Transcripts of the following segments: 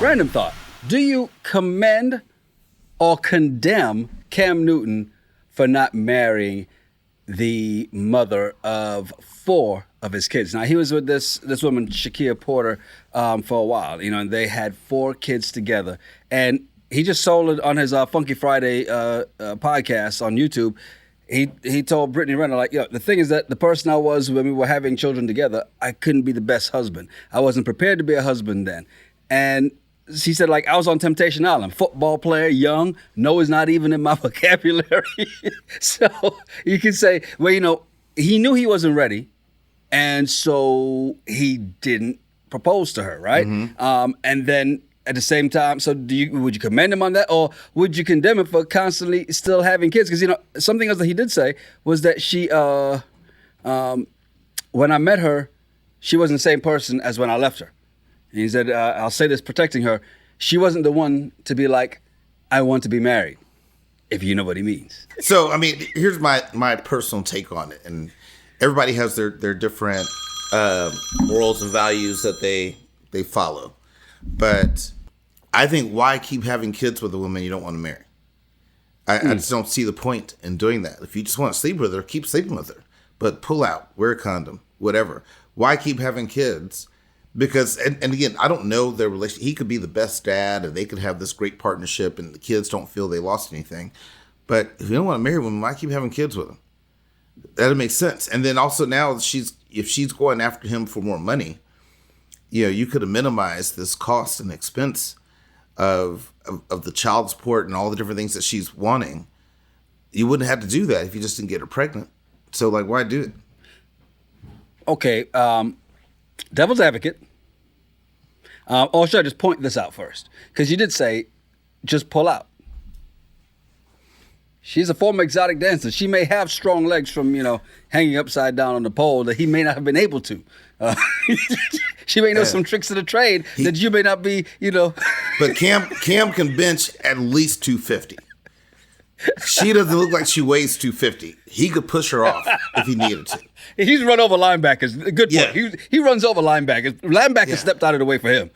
Random thought. Do you commend or condemn Cam Newton for not marrying the mother of 4 of his kids? Now, he was with this woman, Shakia Porter, for a while, and they had 4 kids together. And he just sold it on his Funky Friday podcast on YouTube. He told Brittany Renner, like, the thing is that the person I was when we were having children together, I couldn't be the best husband. I wasn't prepared to be a husband then. And she said, like, I was on Temptation Island, football player, young, no is not even in my vocabulary. So you can say, well, he knew he wasn't ready, and so he didn't propose to her, right? Mm-hmm. And then at the same time, so would you commend him on that, or would you condemn him for constantly still having kids? Because, something else that he did say was that she, when I met her, she wasn't the same person as when I left her. And he said, I'll say this protecting her, she wasn't the one to be like, I want to be married, if you know what he means. So, I mean, here's my personal take on it. And everybody has their different morals and values that they follow. But I think, why keep having kids with a woman you don't want to marry? I just don't see the point in doing that. If you just want to sleep with her, keep sleeping with her. But pull out, wear a condom, whatever. Why keep having kids? Because, and again, I don't know their relationship. He could be the best dad, and they could have this great partnership, and the kids don't feel they lost anything. But if you don't want to marry one, why keep having kids with him? That makes sense. And then also now, if she's going after him for more money, you could have minimized this cost and expense of the child support and all the different things that she's wanting. You wouldn't have to do that if you just didn't get her pregnant. So, like, why do it? Okay, devil's advocate. Or should I just point this out first? Because you did say, just pull out. She's a former exotic dancer. She may have strong legs from, hanging upside down on the pole that he may not have been able to. She may know some tricks of the trade that you may not be, But Cam can bench at least 250. She doesn't look like she weighs 250. He could push her off if he needed to. He's run over linebackers. Good point. Yeah. He runs over linebackers. Linebackers stepped out of the way for him.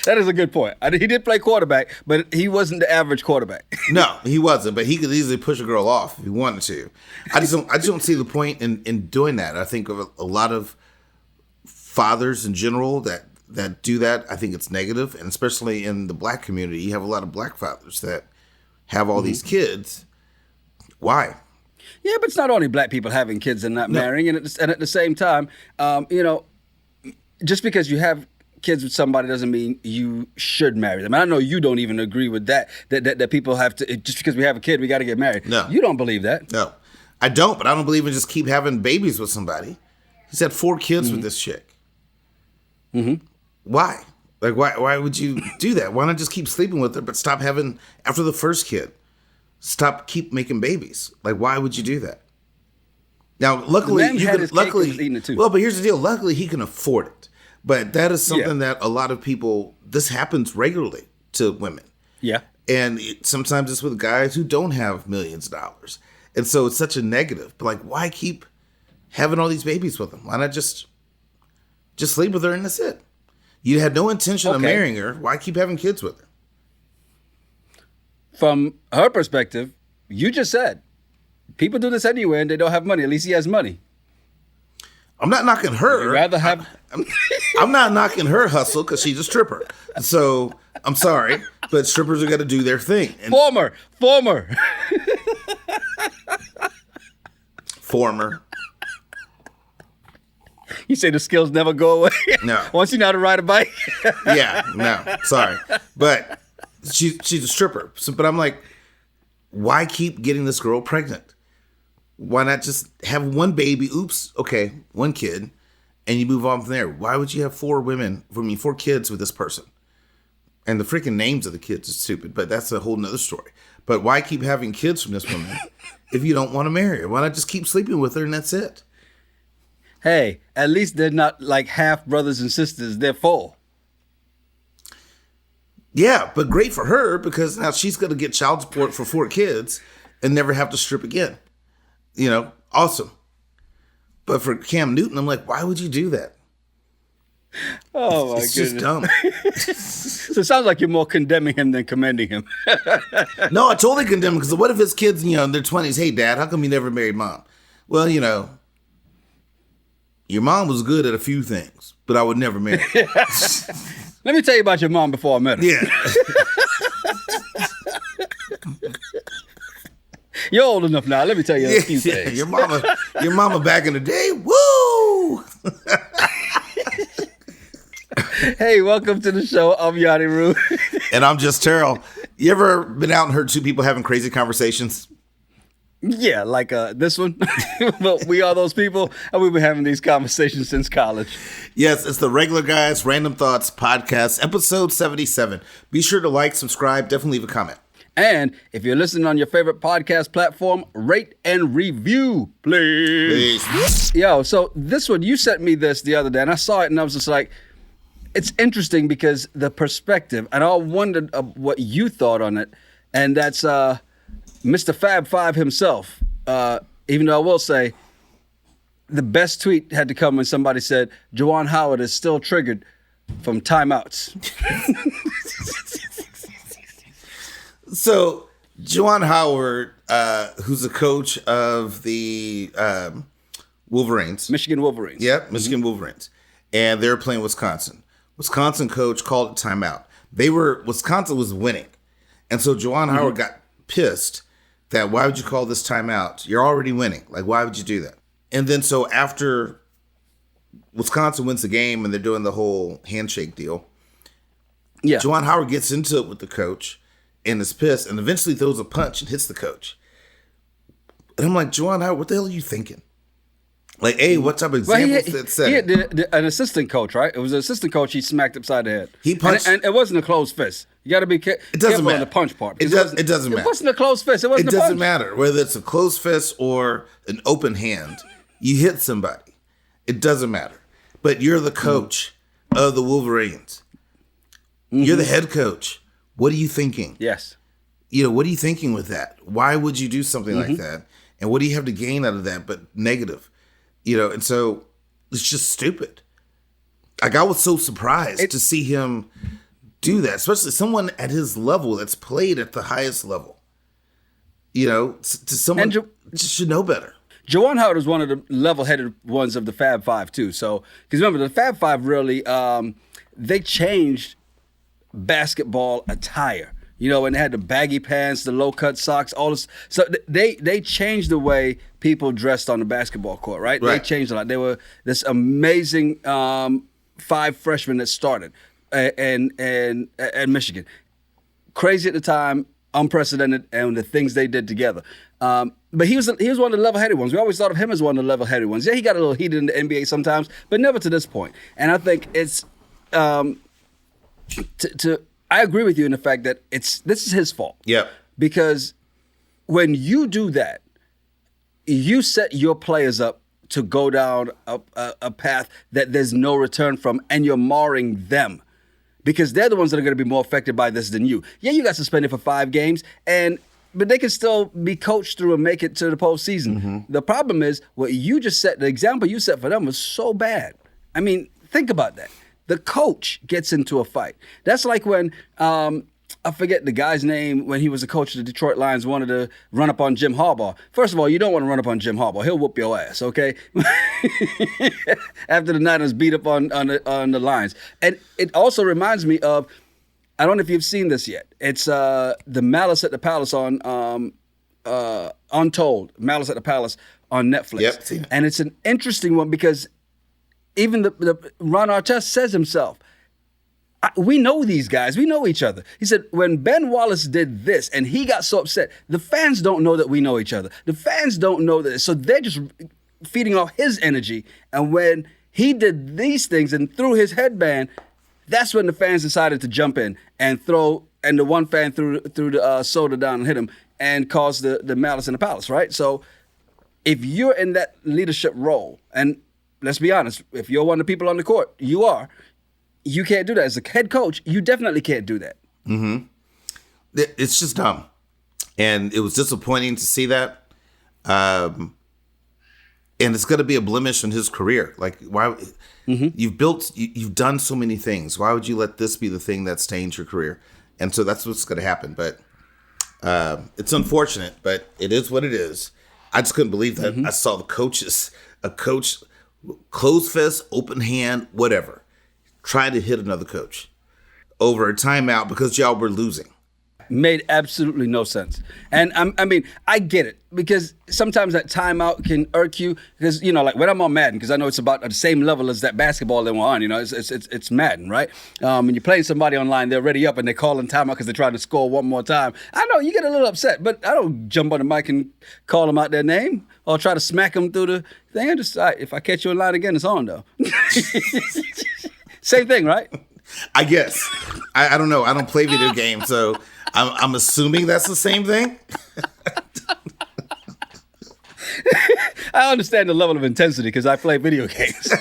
That is a good point. He did play quarterback, but he wasn't the average quarterback. No, he wasn't. But he could easily push a girl off if he wanted to. I just don't see the point in doing that. I think of a lot of fathers in general that do that. I think it's negative, and especially in the black community, you have a lot of black fathers that have all these kids. Why? Yeah, but it's not only black people having kids and not marrying, and at the same time, just because you have kids with somebody doesn't mean you should marry them. And I know you don't even agree with that people have to, just because we have a kid, we got to get married. No. You don't believe that. No, I don't, but I don't believe in just keep having babies with somebody. He's had 4 kids with this chick. Mm-hmm. Why? Like, why would you do that? Why not just keep sleeping with her, but stop having, after the first kid, keep making babies? Like, why would you do that? Now, luckily, but here's the deal. Luckily, he can afford it. But that is something that a lot of people, this happens regularly to women. Yeah. And sometimes it's with guys who don't have millions of dollars. And so it's such a negative. But, like, why keep having all these babies with them? Why not just sleep with her and that's it? You had no intention of marrying her. Why keep having kids with her? From her perspective, you just said, people do this anyway and they don't have money. At least he has money. I'm not knocking her. You'd rather have... I'm not knocking her hustle because she's a stripper. So I'm sorry, but strippers are going to do their thing. And Former. You say the skills never go away? No. Once you know how to ride a bike? Yeah, no, sorry. But she's a stripper. But I'm like, why keep getting this girl pregnant? Why not just have one baby? Oops, okay, one kid, and you move on from there. Why would you have 4 kids with this person? And the freaking names of the kids is stupid, but that's a whole nother story. But why keep having kids from this woman if you don't want to marry her? Why not just keep sleeping with her and that's it? Hey, at least they're not like half brothers and sisters. They're full. Yeah, but great for her because now she's going to get child support for 4 kids and never have to strip again. Awesome. But for Cam Newton, I'm like, why would you do that? Oh my It's goodness. just dumb. So it sounds like you're more condemning him than commending him. No, I totally condemn him because what if his kids, in their 20s, hey, Dad, how come you never married Mom? Well, your mom was good at a few things, but I would never marry her. Let me tell you about your mom before I met her. Yeah. You're old enough now. Let me tell you a few things. Your mama back in the day, woo! Hey, welcome to the show. I'm Yanni Rue. And I'm just Terrell. You ever been out and heard two people having crazy conversations? Yeah, like this one. But we are those people, and we've been having these conversations since college. Yes, it's the Regular Guys Random Thoughts Podcast, episode 77. Be sure to like, subscribe, definitely leave a comment. And if you're listening on your favorite podcast platform, rate and review, please. Yo, so this one, you sent me this the other day, and I saw it, and I was just like, it's interesting because the perspective, and I wondered what you thought on it, and that's Mr. Fab Five himself. Even though I will say, the best tweet had to come when somebody said, Juwan Howard is still triggered from timeouts. So, Juwan Howard, who's a coach of the Wolverines. Michigan Wolverines. Yep, Michigan Wolverines. And they're playing Wisconsin. Wisconsin coach called a timeout. Wisconsin was winning. And so Juwan Howard got pissed that why would you call this timeout? You're already winning. Like, why would you do that? And then so after Wisconsin wins the game and they're doing the whole handshake deal, Juwan Howard gets into it with the coach and is pissed and eventually throws a punch and hits the coach. And I'm like, Juwan Howard, what the hell are you thinking? Like, hey, what type of examples that said? He had an assistant coach, right? It was an assistant coach he smacked upside the head. He punched. And it wasn't a closed fist. You got to be careful on the punch part. It doesn't matter. It wasn't a closed fist. It wasn't a punch. It doesn't matter whether it's a closed fist or an open hand. You hit somebody. It doesn't matter. But you're the coach of the Wolverines. You're the head coach. What are you thinking? Yes. What are you thinking with that? Why would you do something like that? And what do you have to gain out of that but negative? And so it's just stupid. Like, I was so surprised to see him do that, especially someone at his level that's played at the highest level. To someone just should know better. Juwan Howard was one of the level-headed ones of the Fab Five, too. So, because remember, the Fab Five really, they changed basketball attire. And they had the baggy pants, the low-cut socks, all this. So they changed the way people dressed on the basketball court, right? They changed a lot. They were this amazing five freshmen that started at Michigan. Crazy at the time, unprecedented, and the things they did together. But he was one of the level-headed ones. We always thought of him as one of the level-headed ones. Yeah, he got a little heated in the NBA sometimes, but never to this point. And I think it's I agree with you in the fact that this is his fault. Yeah. Because when you do that, you set your players up to go down a path that there's no return from, and you're marring them. Because they're the ones that are going to be more affected by this than you. Yeah, you got suspended for 5 games, but they can still be coached through and make it to the postseason. The problem is, the example you set for them was so bad. I mean, think about that. The coach gets into a fight. That's like when, I forget the guy's name, when he was a coach of the Detroit Lions, wanted to run up on Jim Harbaugh. First of all, you don't want to run up on Jim Harbaugh. He'll whoop your ass, okay? After the Niners beat up on the Lions. And it also reminds me of, I don't know if you've seen this yet. It's the Malice at the Palace on Untold, Malice at the Palace on Netflix. Yep, seen it. And it's an interesting one because even the Ron Artest says himself, we know these guys. We know each other. He said, when Ben Wallace did this and he got so upset, the fans don't know that we know each other. The fans don't know that. So they're just feeding off his energy. And when he did these things and threw his headband, that's when the fans decided to jump in and and the one fan threw the soda down and hit him and caused the Malice in the Palace, right? So if you're in that leadership role, and let's be honest, if you're one of the people on the court, you can't do that. As a head coach, you definitely can't do that. It's just dumb. And it was disappointing to see that. and it's going to be a blemish in his career. Like, why? You've done so many things. Why would you let this be the thing that stains your career? And so that's what's going to happen. But it's unfortunate, but it is what it is. I just couldn't believe that. I saw a coach, closed fist, open hand, whatever, try to hit another coach over a timeout because y'all were losing. Made absolutely no sense. And I mean, I get it, because sometimes that timeout can irk you, because, you know, like when I'm on Madden, because I know it's about the same level as that basketball that we're on, you know, it's Madden, right? And you're playing somebody online, they're already up and they're calling timeout because they're trying to score one more time. I know you get a little upset, but I don't jump on the mic and call them out their name or try to smack them through the thing. I just, if I catch you in line again, it's on though. Same thing, right? I guess. I don't know. I don't play video games, so I'm assuming that's the same thing. I understand the level of intensity because I play video games.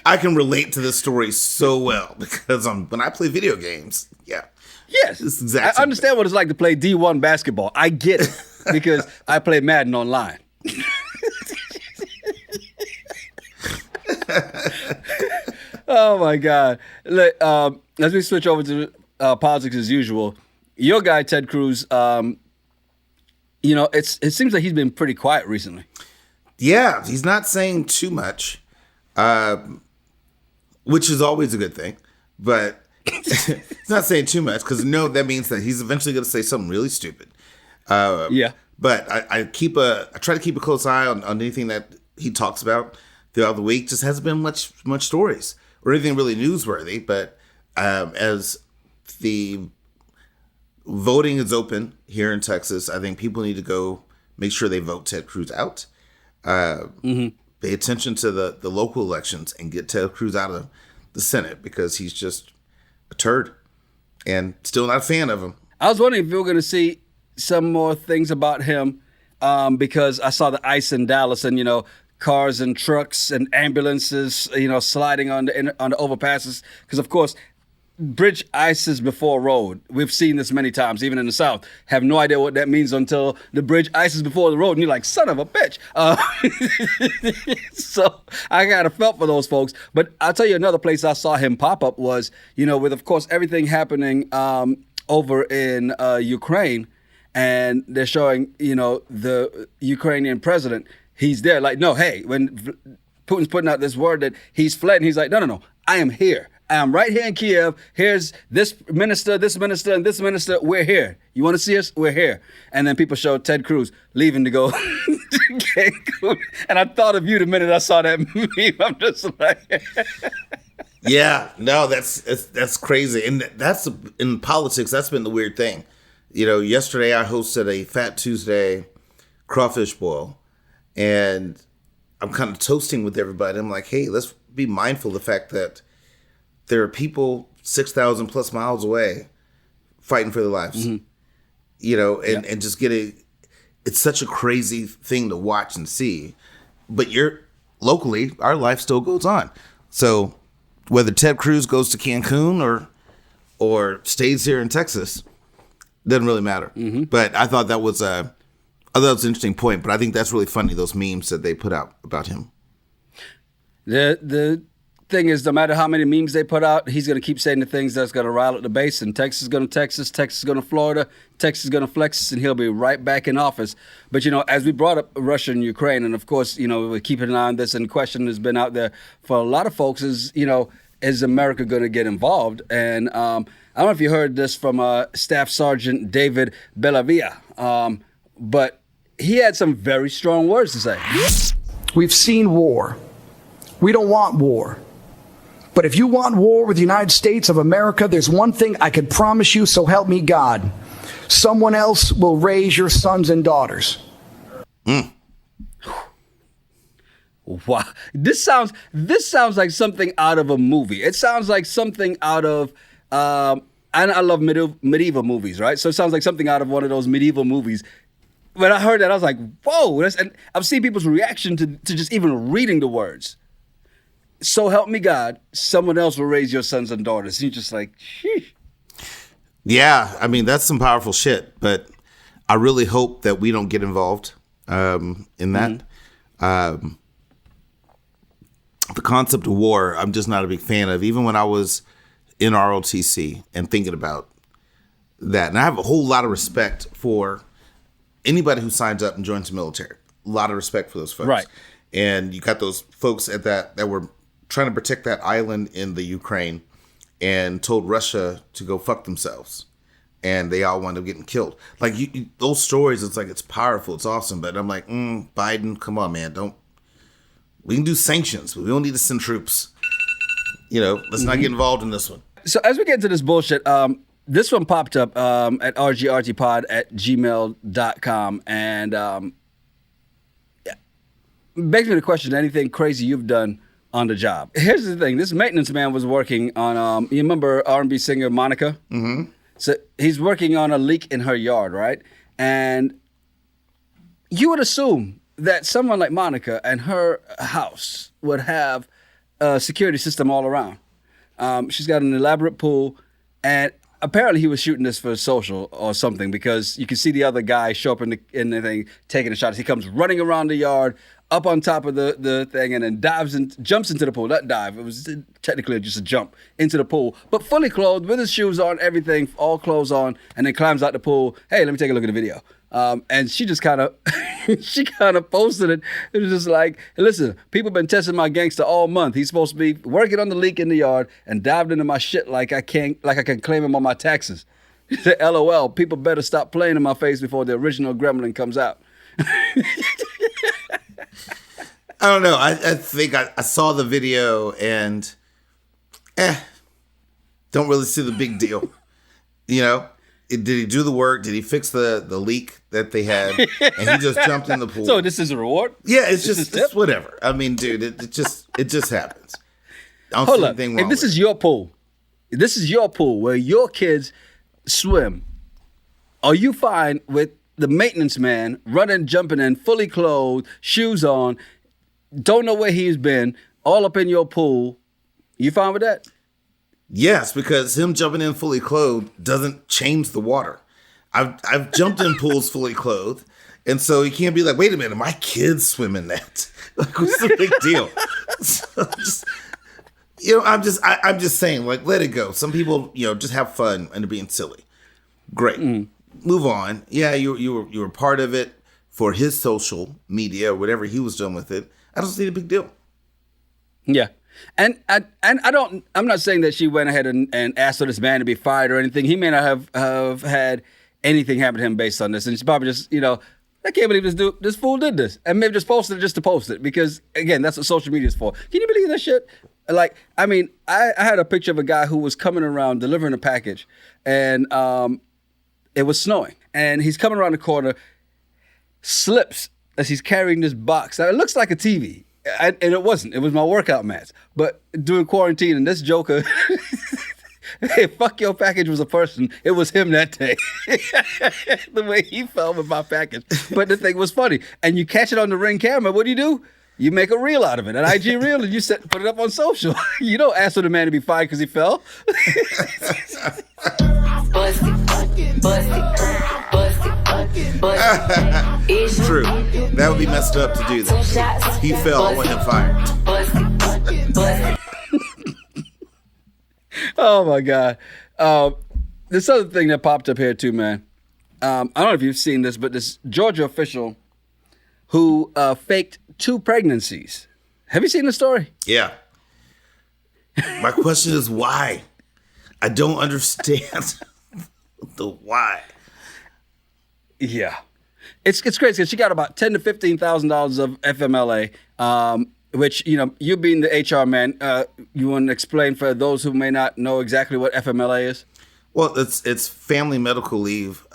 I can relate to this story so well because when I play video games, yes, I understand what it's like to play D1 basketball. I get it because I play Madden online. Oh my God! As we switch over to politics as usual, your guy Ted Cruz. You know, it seems like he's been pretty quiet recently. Yeah, he's not saying too much, which is always a good thing. But he's not saying too much because that means that he's eventually going to say something really stupid. Yeah. But I try to keep a close eye on anything that he talks about throughout the week. Just hasn't been much stories or anything really newsworthy. But as the voting is open here in Texas, I think people need to go make sure they vote Ted Cruz out. Pay attention to the local elections and get Ted Cruz out of the Senate because he's just a turd and still not a fan of him. I was wondering if you were going to see some more things about him because I saw the ICE in Dallas and, you know, cars and trucks and ambulances, you know, sliding on the overpasses because, of course, bridge ice is before road. We've seen this many times, even in the South. Have no idea what that means until the bridge ice is before the road, and you're like, son of a bitch. So I kind of felt for those folks. But I'll tell you another place I saw him pop up was, you know, with, of course, everything happening over in Ukraine, and they're showing, you know, the Ukrainian president. He's there like, no, hey, when Putin's putting out this word that he's fled, and he's like, no, I am here. I'm right here in Kiev. Here's this minister, and this minister. We're here. You want to see us? We're here. And then people show Ted Cruz leaving to go to Cancun. And I thought of you the minute I saw that meme. I'm just like... Yeah, no, that's crazy. And that's in politics, that's been the weird thing. You know, yesterday I hosted a Fat Tuesday crawfish boil. And I'm kind of toasting with everybody. I'm like, hey, let's be mindful of the fact that there are people 6,000 plus miles away fighting for their lives, you know, and just it's such a crazy thing to watch and see. But locally, our life still goes on. So whether Ted Cruz goes to Cancun or stays here in Texas, doesn't really matter. But I thought that was an interesting point. But I think that's really funny, those memes that they put out about him. The thing is, no matter how many memes they put out, he's going to keep saying the things that's going to rile up the base. And Texas is going to Texas is going to Florida, Texas is going to flex, and he'll be right back in office. But, you know, as we brought up Russia and Ukraine, and of course, you know, we're keeping an eye on this, and the question has been out there for a lot of folks is, you know, is America going to get involved? And I don't know if you heard this from Staff Sergeant David Bellavia, but he had some very strong words to say. We've seen war. We don't want war. But if you want war with the United States of America, there's one thing I can promise you, so help me God. Someone else will raise your sons and daughters. Wow. This sounds like something out of a movie. It sounds like something out of, and I love medieval movies, right? So it sounds like something out of one of those medieval movies. When I heard that, I was like, whoa. And I've seen people's reaction to just even reading the words. So help me God, someone else will raise your sons and daughters. And you're just like, sheesh. Yeah, I mean, that's some powerful shit. But I really hope that we don't get involved in that. The concept of war, I'm just not a big fan of. Even when I was in ROTC and thinking about that, and I have a whole lot of respect for anybody who signs up and joins the military. A lot of respect for those folks. Right. And you got those folks at that were trying to protect that island in the Ukraine and told Russia to go fuck themselves. And they all wound up getting killed. Like those stories, it's like, it's powerful, it's awesome. But I'm like, Biden, come on, man. We can do sanctions, but we don't need to send troops. Let's not get involved in this one. So as we get into this bullshit, this one popped up at rgrtpod@gmail.com. And begs me to question anything crazy you've done on the job. Here's the thing. This maintenance man was working on, you remember R&B singer Monica? Mm-hmm. So he's working on a leak in her yard, right? And you would assume that someone like Monica and her house would have a security system all around. She's got an elaborate pool, and apparently he was shooting this for social or something, because you can see the other guy show up in the thing taking a shot. He comes running around the yard, up on top of the thing, and then jumps into the pool. Not dive. It was technically just a jump into the pool, but fully clothed with his shoes on, everything, all clothes on, and then climbs out the pool. Hey, let me take a look at the video. And she just kind of posted it. It was just like, listen, people been testing my gangster all month. He's supposed to be working on the leak in the yard and dived into my shit like I can claim him on my taxes. He said, LOL, people better stop playing in my face before the original gremlin comes out. I don't know. I think I saw the video and don't really see the big deal. Did he do the work? Did he fix the leak that they had? And he just jumped in the pool. So this is a reward? Yeah, it's whatever. I mean, dude, it just happens. I don't see anything wrong if this is your pool, where your kids swim, are you fine with the maintenance man running, jumping in, fully clothed, shoes on, don't know where he's been, all up in your pool? You fine with that? Yes, because him jumping in fully clothed doesn't change the water. I've jumped in pools fully clothed, and so you can't be like, wait a minute, my kids swim in that. Like, what's the big deal? So I'm just saying, like, let it go. Some people, just have fun and they're being silly. Great, move on. Yeah, you were part of it for his social media or whatever he was doing with it. I don't see the big deal. Yeah. And I'm not saying that she went ahead and asked for this man to be fired or anything. He may not have had anything happen to him based on this. And she probably just, I can't believe this fool did this. And maybe just posted it just to post it. Because, again, that's what social media is for. Can you believe that shit? Like, I mean, I had a picture of a guy who was coming around delivering a package. And it was snowing. And he's coming around the corner, slips as he's carrying this box. Now, it looks like a TV. And it wasn't. It was my workout mats. But during quarantine, and this joker, hey, fuck your package was a person. It was him that day. The way he felt with my package. But the thing was funny. And you catch it on the Ring camera. What do? You make a reel out of it, an IG reel, and you put it up on social. You don't ask for the man to be fired because he fell. It's true. That would be messed up to do that. He fell, I want him fired. Oh my God. This other thing that popped up here too, man. I don't know if you've seen this, but this Georgia official who faked 2 pregnancies. Have you seen the story? Yeah. My question is why? I don't understand the why. Yeah. It's crazy because she got about $10,000 to $15,000 of FMLA, which, you being the HR man, you want to explain for those who may not know exactly what FMLA is? Well, it's family medical leave.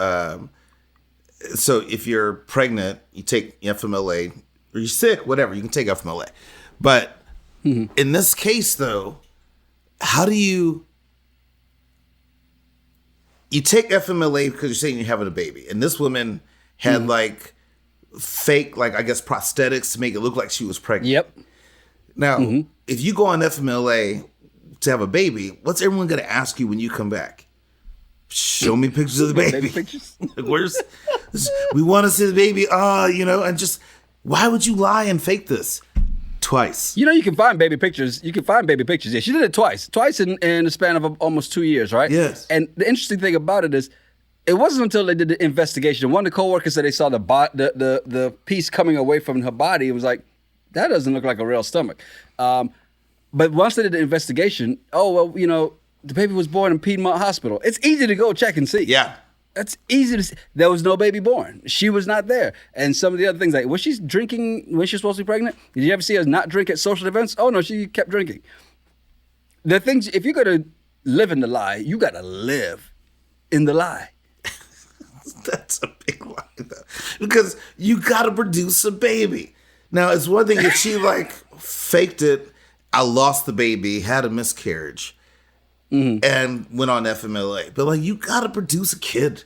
So if you're pregnant, you take FMLA, or you're sick, whatever, you can take FMLA. But in this case, though, how do you take FMLA because you're saying you're having a baby? And this woman had fake, I guess, prosthetics to make it look like she was pregnant. Yep. Now, if you go on FMLA to have a baby, what's everyone going to ask you when you come back? Show me pictures of the baby. Pictures? We want to see the baby. And just Why would you lie and fake this? Twice. You know, you can find baby pictures. Yeah, she did it twice in the span of almost 2 years, right? Yes. And the interesting thing about it is, it wasn't until they did the investigation. One of the coworkers said they saw the piece coming away from her body. It was like, that doesn't look like a real stomach. But once they did the investigation, the baby was born in Piedmont Hospital. It's easy to go check and see. Yeah. That's easy to see. There was no baby born. She was not there. And some of the other things, like, was she drinking when she was supposed to be pregnant? Did you ever see her not drink at social events? Oh, no, she kept drinking. The things, if you're going to live in the lie, you got to live in the lie. That's a big lie, though. Because you got to produce a baby. Now, it's one thing if she, faked it, I lost the baby, had a miscarriage, and went on FMLA. But, you got to produce a kid.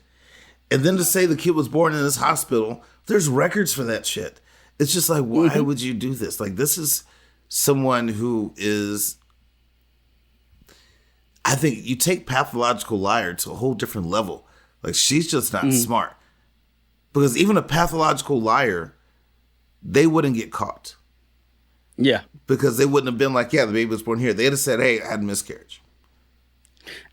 And then to say the kid was born in this hospital, there's records for that shit. It's just like, why would you do this? This is someone who is... I think you take pathological liar to a whole different level. She's just not smart. Because even a pathological liar, they wouldn't get caught. Yeah. Because they wouldn't have been like, yeah, the baby was born here. They'd have said, hey, I had a miscarriage.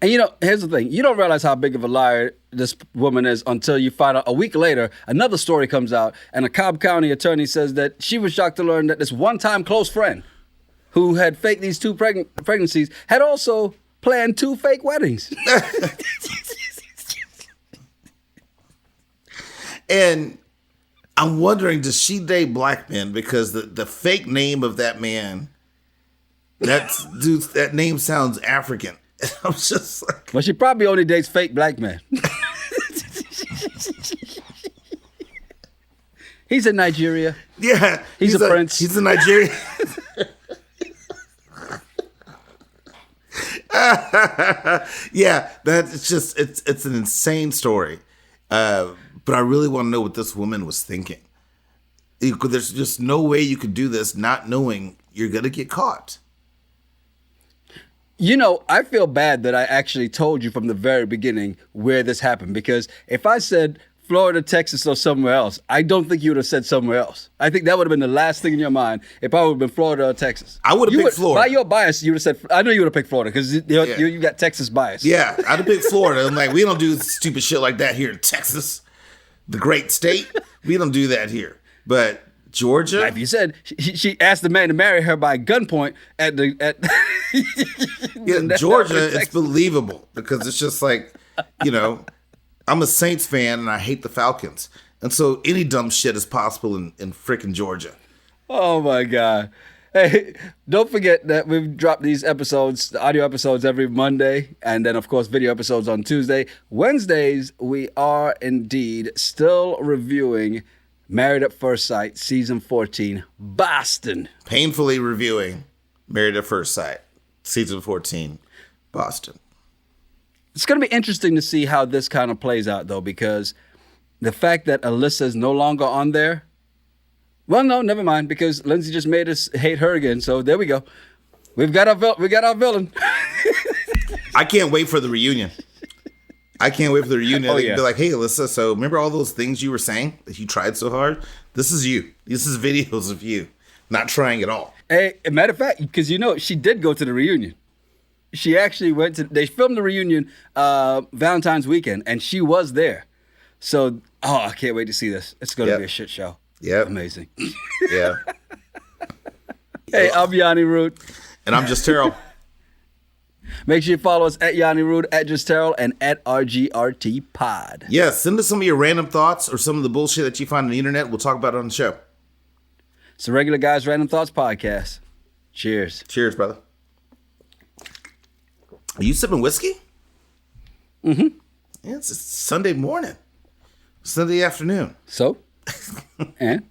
And here's the thing. You don't realize how big of a liar this woman is until you find out a week later, another story comes out, and a Cobb County attorney says that she was shocked to learn that this one-time close friend who had faked these two pregnancies had also planned 2 fake weddings. And I'm wondering, does she date black men? Because the fake name of that man, that name sounds African. And I'm just like... Well, she probably only dates fake black men. He's in Nigeria. Yeah. He's a prince. He's in Nigeria. Yeah, that's just, it's an insane story. But I really want to know what this woman was thinking. There's just no way you could do this not knowing you're going to get caught. I feel bad that I actually told you from the very beginning where this happened, because if I said Florida, Texas, or somewhere else, I don't think you would have said somewhere else. I think that would have been the last thing in your mind if I would have been Florida or Texas. I would have picked Florida. By your bias, you would have said, I know you would have picked Florida because you got Texas bias. Yeah, I'd have picked Florida. I'm like, we don't do stupid shit like that here in Texas, the great state. We don't do that here. But Georgia? Like you said, she asked the man to marry her by gunpoint at yeah, Georgia, it's believable because it's just like, I'm a Saints fan and I hate the Falcons. And so any dumb shit is possible in freaking Georgia. Oh my God. Hey, don't forget that we've dropped these episodes, the audio episodes every Monday, and then of course video episodes on Tuesday. Wednesdays, we are indeed still reviewing Married at First Sight, Season 14, Boston. Painfully reviewing Married at First Sight, Season 14, Boston. It's going to be interesting to see how this kind of plays out, though, because the fact that Alyssa is no longer on there, well, no, never mind, because Lindsay just made us hate her again, so there we go. We got our villain. I can't wait for the reunion. They can Yeah. be like, hey, Alyssa, so remember all those things you were saying that you tried so hard? This is you. This is videos of you not trying at all. Hey, matter of fact, because she did go to the reunion. She actually they filmed the reunion Valentine's weekend, and she was there. So, I can't wait to see this. It's going to be a shit show. Yeah. Amazing. Yeah. Hey, I'm Yanni Root. And I'm just Terrell. Make sure you follow us at Yanni Root, at Just Terrell, and at RGRT Pod. Yeah, send us some of your random thoughts or some of the bullshit that you find on the internet. We'll talk about it on the show. It's the Regular Guys Random Thoughts Podcast. Cheers. Cheers, brother. Are you sipping whiskey? Mm-hmm. Yeah, it's Sunday morning. Sunday afternoon. So? And?